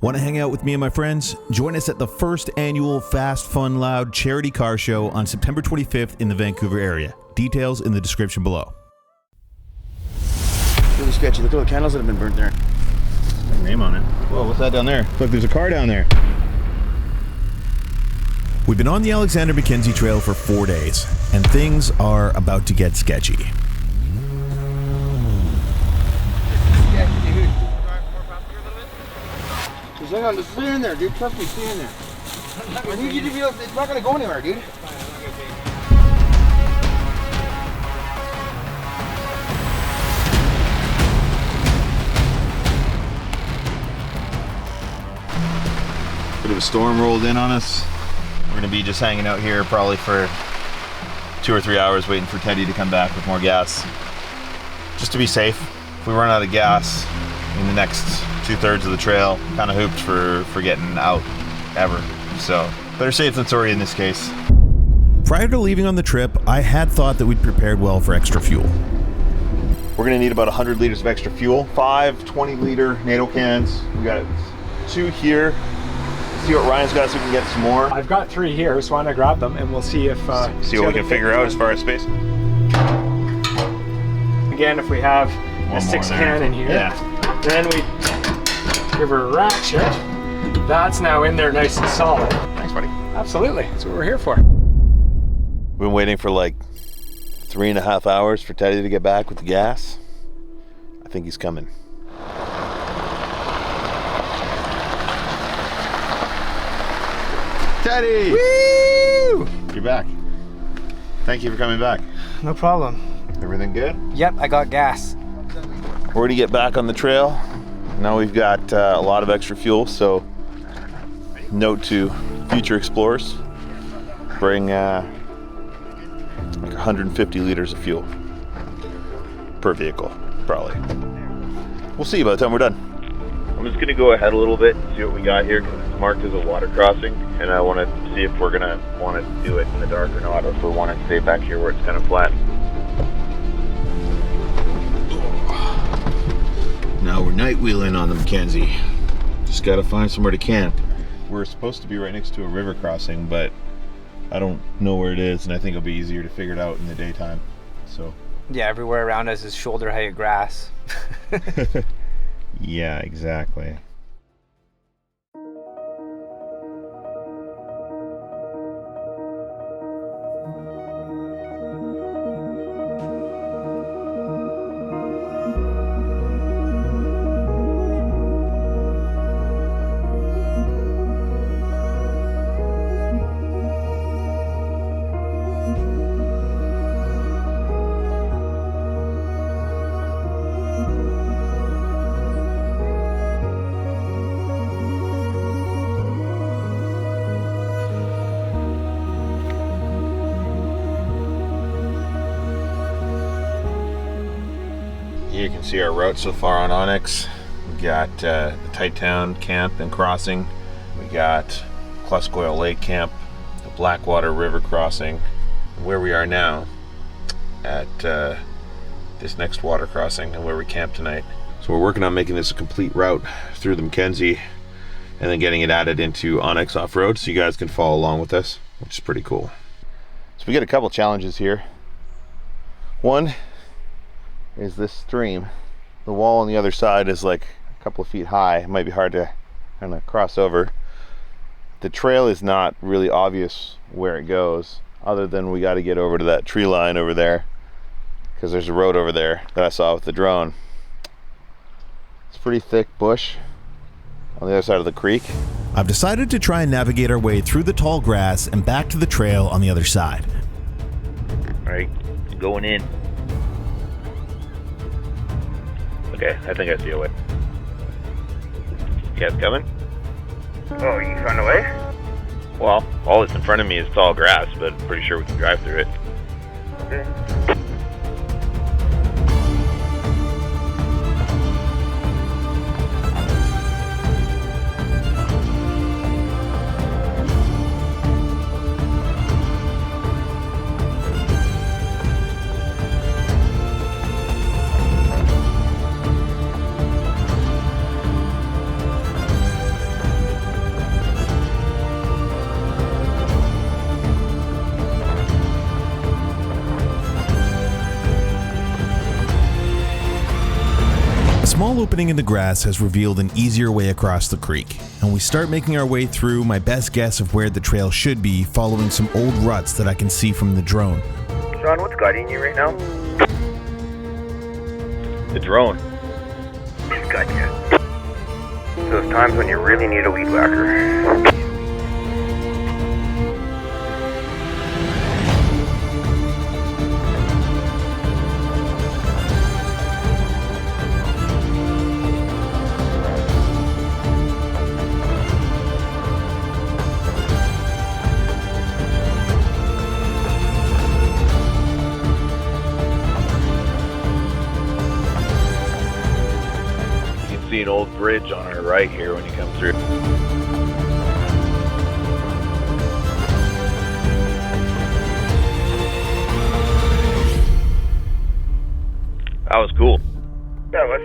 Want to hang out with me and my friends? Join us at the first annual Fast, Fun, Loud charity car show on September 25th in the Vancouver area. Details in the description below. Really sketchy. Look at all the candles that have been burnt there. Name on it. Whoa, what's that down there? Look, there's a car down there. We've been on the Alexander Mackenzie Trail for 4 days, and things are about to get sketchy. Just hang on, just stay in there, dude. Trust me, stay in there. I need you to be able, it's not gonna go anywhere, dude. Bit of a storm rolled in on us. We're gonna be just hanging out here probably for 2 or 3 hours waiting for Teddy to come back with more gas. Just to be safe. If we run out of gas in the next 2/3 of the trail, kind of hooped for getting out ever. So better safe than sorry in this case. Prior to leaving on the trip, I had thought that we'd prepared well for extra fuel. We're gonna need about 100 liters of extra fuel. 5 20-liter NATO cans. We got 2 here. See what Ryan's got so we can get some more. I've got 3 here, so why not grab them and we'll see if see what we can figure out as far as space. Again, if we have a 6 can in here, then we give her a ratchet. That's now in there nice and solid. Thanks, buddy. Absolutely, that's what we're here for. We've been waiting for like 3.5 hours for Teddy to get back with the gas. I think he's coming. Teddy! Woo! You're back. Thank you for coming back. No problem. Everything good? Yep, I got gas. We're gonna get back on the trail. Now we've got a lot of extra fuel, so note to future explorers, bring like 150 liters of fuel per vehicle, probably. We'll see by the time we're done. I'm just gonna go ahead a little bit and see what we got here, because it's marked as a water crossing, and I want to see if we're gonna want to do it in the dark or not, or if we want to stay back here where it's kind of flat. Now we're night wheeling on the Mackenzie. Just gotta find somewhere to camp. We're supposed to be right next to a river crossing, but I don't know where it is, and I think it'll be easier to figure it out in the daytime. So Yeah, everywhere around us is shoulder height grass. yeah, exactly. You can see our route so far on Onyx. We got the Tighttown camp and crossing. We got Kluskoil Lake camp, the Blackwater River crossing, where we are now at this next water crossing and where we camp tonight. So we're working on making this a complete route through the Mackenzie and then getting it added into Onyx off-road so you guys can follow along with us, which is pretty cool. So we got a couple challenges here. One is this stream. The wall on the other side is like a couple of feet high. It might be hard to kind of cross over. The trail is not really obvious where it goes, other than we got to get over to that tree line over there, because there's a road over there that I saw with the drone. It's pretty thick bush on the other side of the creek. I've decided to try and navigate our way through the tall grass and back to the trail on the other side. All right, going in. Okay, I think I see a way. You guys coming? Oh, you found a way? Well, all that's in front of me is tall grass, but I'm pretty sure we can drive through it. Okay. opening in the grass has revealed an easier way across the creek, and we start making our way through my best guess of where the trail should be, following some old ruts that I can see from the drone. Sean, what's guiding you right now? The drone. It's got you. Those times when you really need a weed whacker. See an old bridge on our right here when you come through. That was cool. Yeah, it was.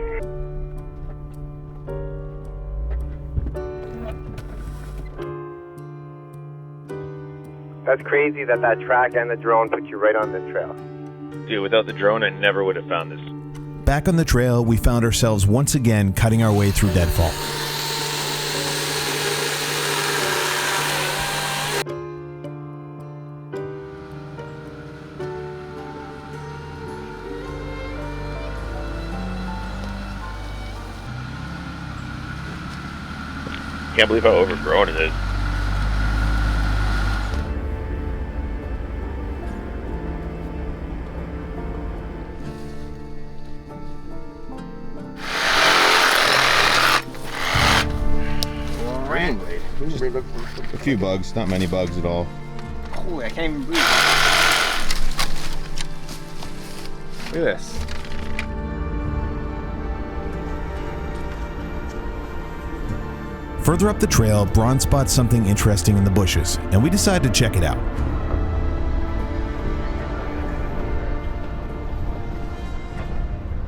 That's crazy that track and the drone put you right on the trail. Dude, without the drone, I never would have found this. Back on the trail, we found ourselves once again cutting our way through deadfall. Can't believe how overgrown it is. A few bugs, not many bugs at all. Holy, I can't even breathe. Look at this. Further up the trail, Braun spots something interesting in the bushes, and we decide to check it out.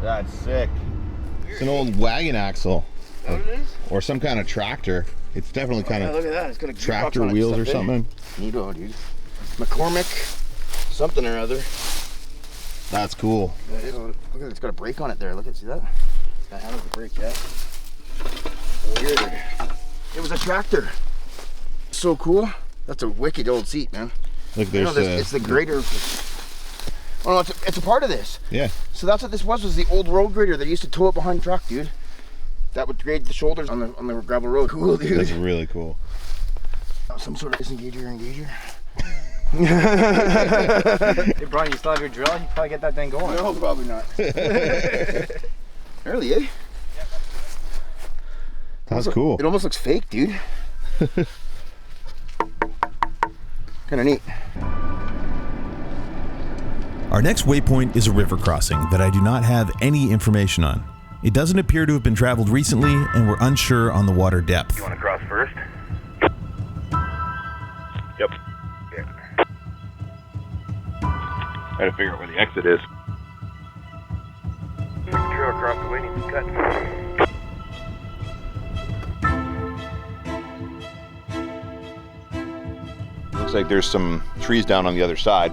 That's sick. It's an old wagon axle. Or some kind of tractor. It's definitely kind of look at that. It's got a tractor wheels or something. Neato, dude. McCormick, something or other. That's cool. Look at it, it's got a brake on it there. Look at, see that? That has a brake, yeah. Weird. It was a tractor. So cool. That's a wicked old seat, man. Look, there's it's the grader. Oh no, it's a part of this. Yeah. So that's what this was the old road grader that used to tow it behind truck, dude. That would grade the shoulders on the gravel road. Cool, dude. That's really cool. Some sort of disengager. Hey, Brian, you still have your drill? You probably get that thing going. No, probably not. Early, eh? That's cool. It almost looks fake, dude. Kind of neat. Our next waypoint is a river crossing that I do not have any information on. It doesn't appear to have been traveled recently, and we're unsure on the water depth. You want to cross first? Yep. Yeah. Gotta figure out where the exit is. The trail across the way needs to cut. Looks like there's some trees down on the other side.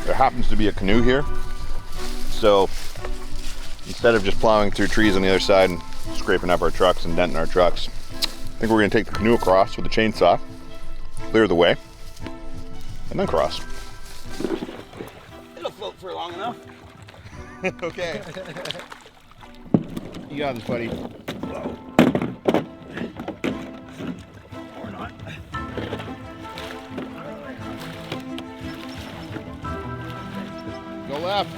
There happens to be a canoe here. So instead of just plowing through trees on the other side and scraping up our trucks and denting our trucks, I think we're gonna take the canoe across with a chainsaw, clear the way, and then cross. It'll float for long enough. Okay. You got this, buddy. Whoa. Or not. Go left.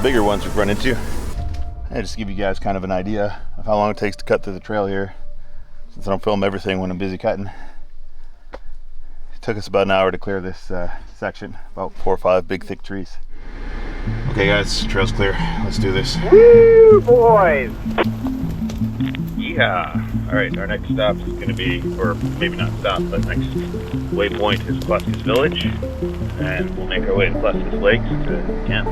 bigger ones we've run into. I just give you guys kind of an idea of how long it takes to cut through the trail here, since I don't film everything when I'm busy cutting. It took us about an hour to clear this section, about 4 or 5 big thick trees. Okay guys, trail's clear. Let's do this. Woo, boys! Yeah. All right, our next stop is going to be, or maybe not stop, but next waypoint is Cluskis Village, and we'll make our way to Cluskis Lakes to camp.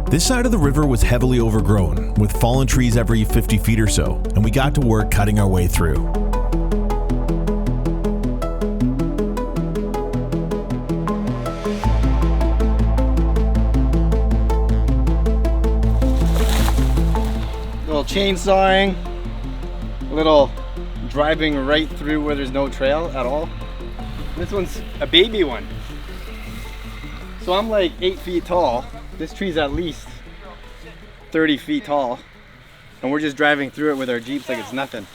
This side of the river was heavily overgrown, with fallen trees every 50 feet or so, and we got to work cutting our way through. Little chainsawing, little driving right through where there's no trail at all. This one's a baby one. So I'm like 8 feet tall. This tree's at least 30 feet tall, and we're just driving through it with our Jeeps like it's nothing.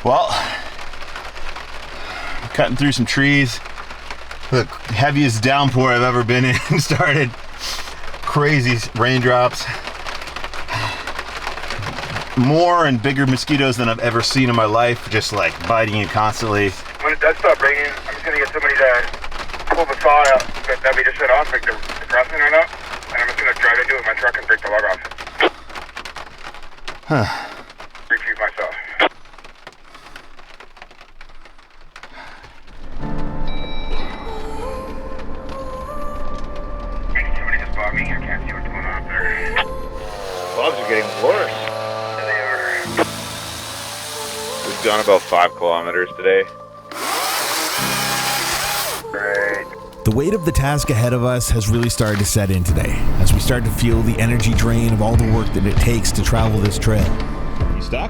Well, cutting through some trees. The heaviest downpour I've ever been in started. Crazy raindrops. More and bigger mosquitoes than I've ever seen in my life, just like biting you constantly. When it does stop raining, I'm just gonna get somebody to pull the saw out that we just shut off, break the crossing right up, and I'm just gonna drive into it with my truck and break the log off. Retrieve my saw. Somebody just bought me. I can't see what's going on up there. Bugs are getting worse. We've gone about 5 kilometers today. Right. The weight of the task ahead of us has really started to set in today, as we start to feel the energy drain of all the work that it takes to travel this trail. You stuck?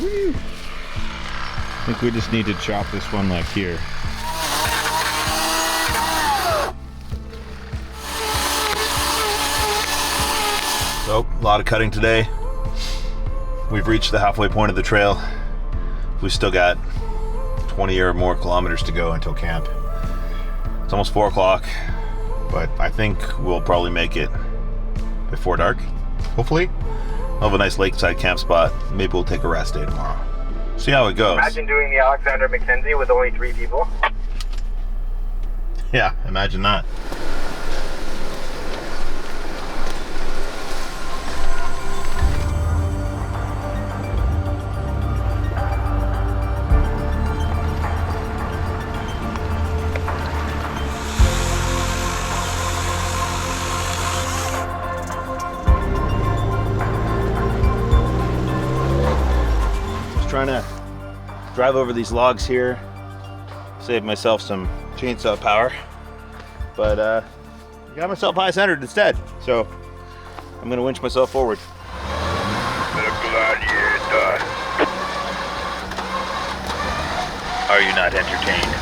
Woo. I think we just need to chop this one like here. So, a lot of cutting today. We've reached the halfway point of the trail. We've still got 20 or more kilometers to go until camp. It's almost 4 o'clock, but I think we'll probably make it before dark, hopefully. I'll have a nice lakeside camp spot. Maybe we'll take a rest day tomorrow. See how it goes. Imagine doing the Alexander Mackenzie with only 3 people. Yeah, imagine that. Trying to drive over these logs here, save myself some chainsaw power, but got myself high centered instead, so I'm gonna winch myself forward. Are you not entertained?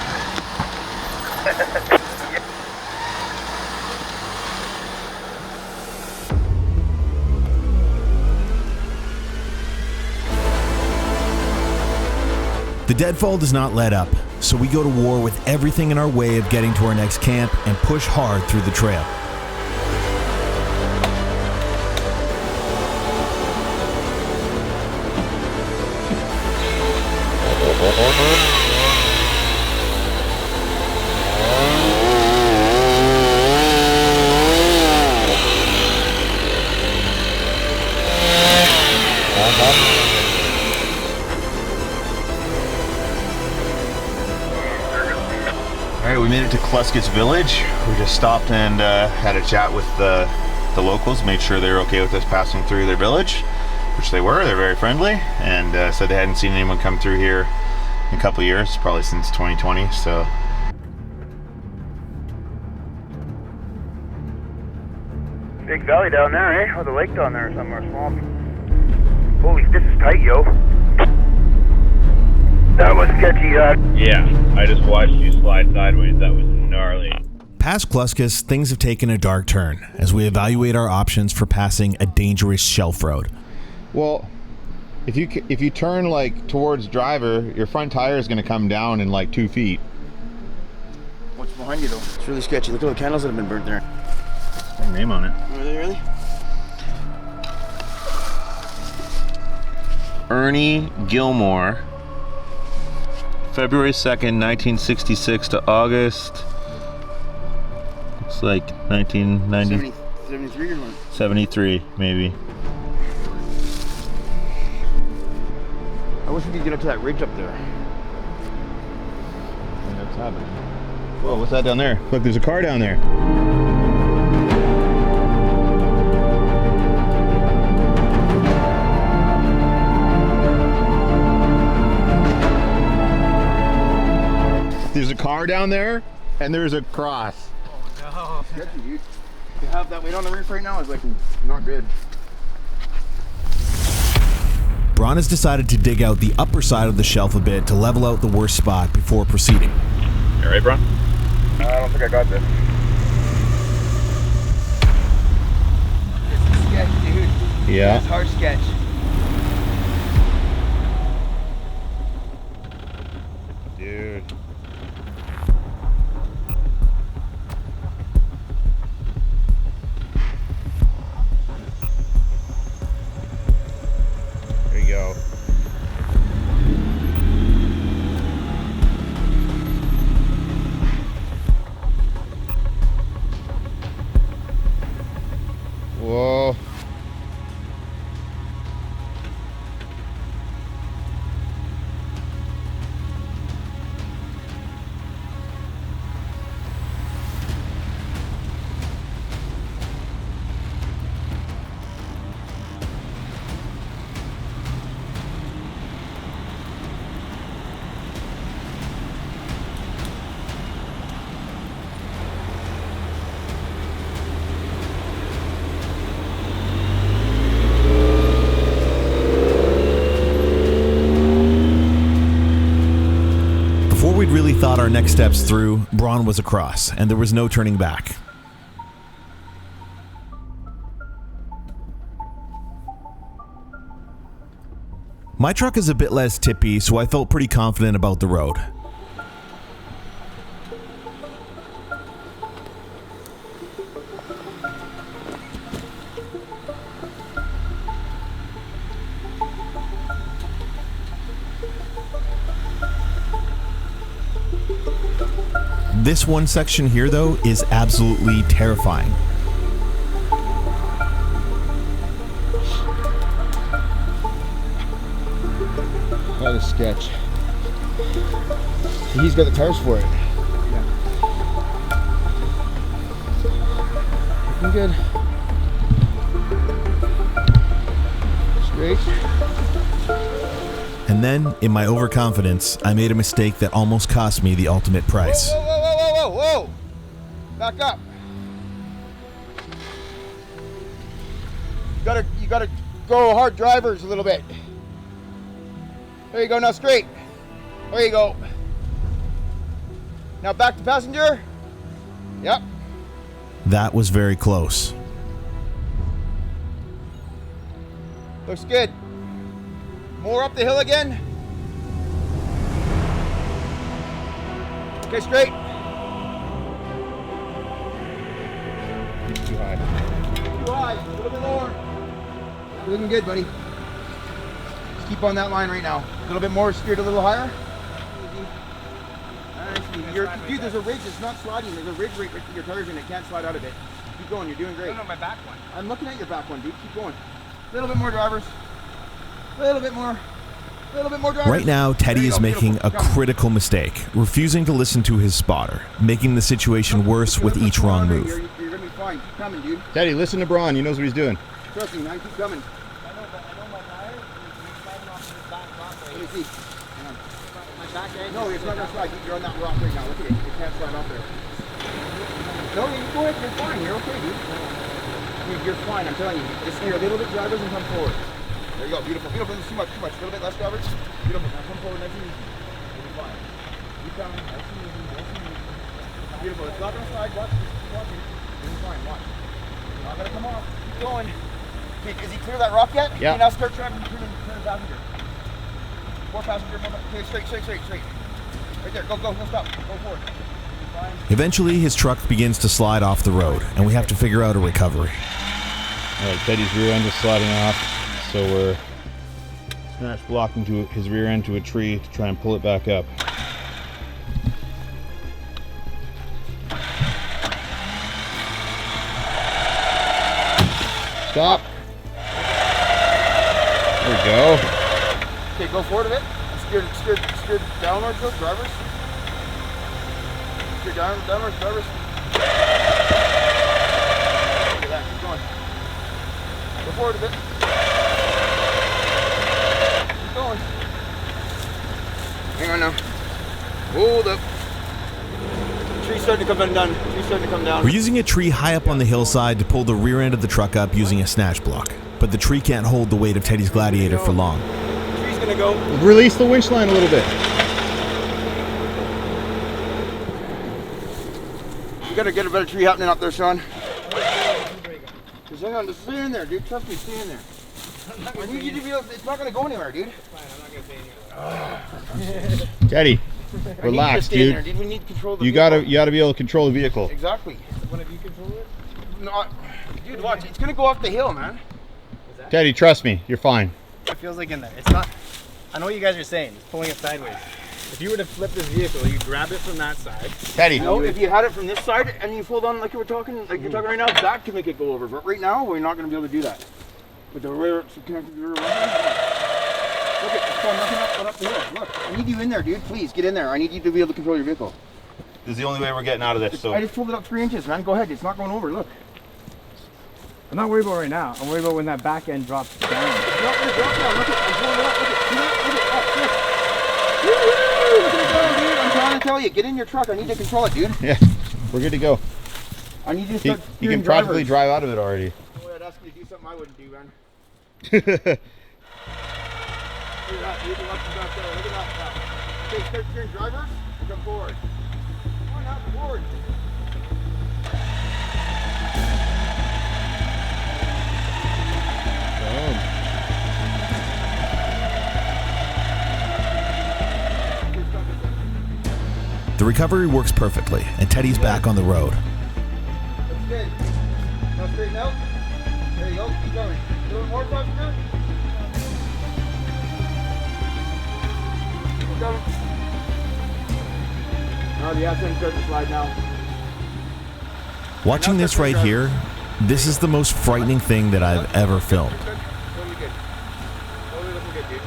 The deadfall does not let up, so we go to war with everything in our way of getting to our next camp and push hard through the trail. Alright, we made it to Cluskis Village. We just stopped and had a chat with the locals, made sure they were okay with us passing through their village, which they were. They're very friendly, and said they hadn't seen anyone come through here in a couple of years, probably since 2020, so. Big valley down there, eh? Or the lake down there somewhere, swamp. Holy, this is tight, yo. That was sketchy, Yeah, I just watched you slide sideways. That was gnarly. Past Gluskus, things have taken a dark turn as we evaluate our options for passing a dangerous shelf road. Well, if you turn like towards driver, your front tire is going to come down in like 2 feet. What's behind you though? It's really sketchy. Look at all the candles that have been burnt there. There's name on it. Are they really? Ernie Gilmore. February 2nd, 1966 to August. It's like 1990. 73 or what? 73, maybe. I wish we could get up to that ridge up there. What's happening? Whoa, what's that down there? Look, there's a car down there. There's a car down there, and there's a cross. Oh no. Sketchy, dude. To have that weight on the roof right now is like not good. Braun has decided to dig out the upper side of the shelf a bit to level out the worst spot before proceeding. You alright, Braun? I don't think I got this. This is sketch, dude. Yeah. It's hard sketch. Dude. There you go. Whoa. Before we'd really thought our next steps through, Braun was across, and there was no turning back. My truck is a bit less tippy, so I felt pretty confident about the road. This one section here, though, is absolutely terrifying. That is sketch. He's got the tires for it. Yeah. Looking good. Straight. And then, in my overconfidence, I made a mistake that almost cost me the ultimate price. Whoa, whoa, whoa, whoa, whoa, whoa, whoa! Back up. You gotta go hard drivers a little bit. There you go, now straight. There you go. Now back to passenger. Yep. That was very close. Looks good. More up the hill again. Okay, straight. Too high. Too high, a little bit lower. You're looking good, buddy. Just keep on that line right now. A little bit more, steered a little higher. Dude, there's a ridge, it's not sliding. There's a ridge right where your tires in it can't slide out of it. Keep going, you're doing great. No, my back one. I'm looking at your back one, dude. Keep going. A little bit more drivers. A little bit more. A little bit more drivers. Right now, Teddy is making a critical mistake, refusing to listen to his spotter, making the situation worse with each wrong move. You're gonna be fine. Keep coming, dude. Teddy, listen to Braun. He knows what he's doing. Trust me, man. Keep coming. I know my tire is sliding off this back rock right Let me here. see. Hang on. My back end. No, it's not gonna slide. You're on that rock right now. Look at it. It can't slide off there. No, you go ahead. You're fine. You're okay, dude. Dude, you're fine, I'm telling you. Just steer a little bit, drivers, and come forward. There you go, beautiful, beautiful. This is too much, too much. A little bit less, drivers. Beautiful, now come forward, nice and easy. You'll be fine. Keep coming, nice and easy, nice and easy. Beautiful, it's not gonna slide, watch, watch it. You'll be fine, watch. You're not gonna come off, keep going. Okay, is he clear that rock yet? Yeah. Okay, now start driving, turn it passenger. More passenger, more, okay, straight, straight, straight, straight. Right there, go, go, no stop, go forward. Fine. Eventually, his truck begins to slide off the road, and we have to figure out a recovery. Alright, Teddy's rear end is sliding off, so we're smash blocking to his rear end to a tree to try and pull it back up. Stop. There we go. Okay, go forward a bit. Steer downwards, go, drivers. Steer downwards, drivers. Look at that, keep going. Go forward a bit. Keep going. Hang on now. Hold up. Tree's starting to come undone. Tree's starting to come down. We're using a tree high up on the hillside to pull the rear end of the truck up using a snatch block, but the tree can't hold the weight of Teddy's Gladiator for long. Tree's gonna go. Release the winch line a little bit. You gotta get a better tree happening up there, Sean. Just hang on, just stay in there, dude. Trust me, stay in there. I need you to be able, it's not gonna go anywhere, dude. Teddy, relax, dude. There, dude. We need control of the You vehicle. gotta be able to control the vehicle. Exactly. One of you control it? No, dude, watch. It's gonna go up the hill, man. Teddy, trust me, you're fine. It feels like in there. It's not. I know what you guys are saying. It's pulling it sideways. If you were to flip this vehicle, you grab it from that side. Teddy. No, if you had it from this side and you fold on like you were talking, like you're talking right now, that can make it go over. But right now, we're not gonna be able to do that. With the rear, connected to the rear. Look at it's going nothing up the hill. Look, I need you in there, dude. Please get in there. I need you to be able to control your vehicle. This is the only way we're getting out of this. So I just pulled it up 3 inches, man. Go ahead. It's not going over. Look. I'm not worried about right now. I'm worried about when that back end drops down. It's not gonna drop down. Look at I'm pulling it up. Look at Look at it go, dude. I'm trying to tell you, get in your truck. I need to control it, dude. yeah, we're good to go. I need you to start You can practically drive out of it already. Boy, I'd ask you to do something I wouldn't do, man. Look at that. You can watch the back there. Look at that. Okay, start steering drivers and come forward. Come on now, come forward. The recovery works perfectly, and Teddy's back on the road. That's good. Now straighten out. There you go. Keep going. A little more passenger. Keep going. Now the ass end starts to slide now. Watching this right here, this is the most frightening thing that I've ever filmed. Totally good. Totally looking good, dude.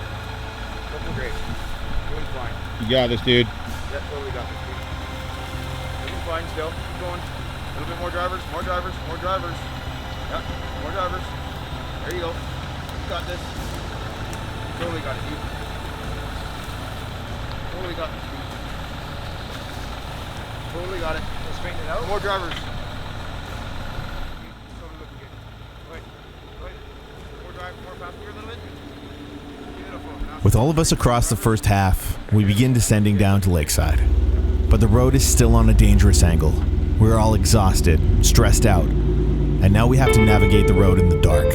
Looking great. Doing fine. You got this, dude. Yeah, totally got this, dude. Looking fine still. Keep going. A little bit more drivers, more drivers, more drivers. Yeah, more drivers. There you go. You got this. Totally got it, dude. Totally got this, dude. Totally got it. Let's straighten it out. More drivers. Totally looking good. Wait. More drive, more passenger a little bit. Beautiful. Now With all of us across the first half, we begin descending down to Lakeside. But the road is still on a dangerous angle. We're all exhausted, stressed out, and now we have to navigate the road in the dark.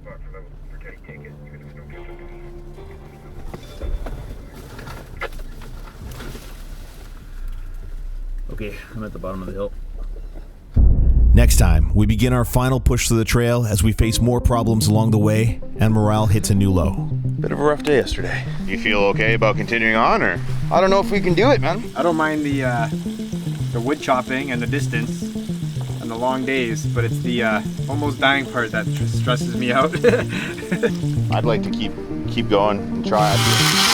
spot for Teddy take it, even if we don't get it. Okay, I'm at the bottom of the hill. Next time, we begin our final push through the trail as we face more problems along the way and morale hits a new low. Bit of a rough day yesterday. You feel okay about continuing on, or? I don't know if we can do it, man. I don't mind the wood chopping and the distance and the long days, but it's the almost dying part that stresses me out. I'd like to keep going and try it.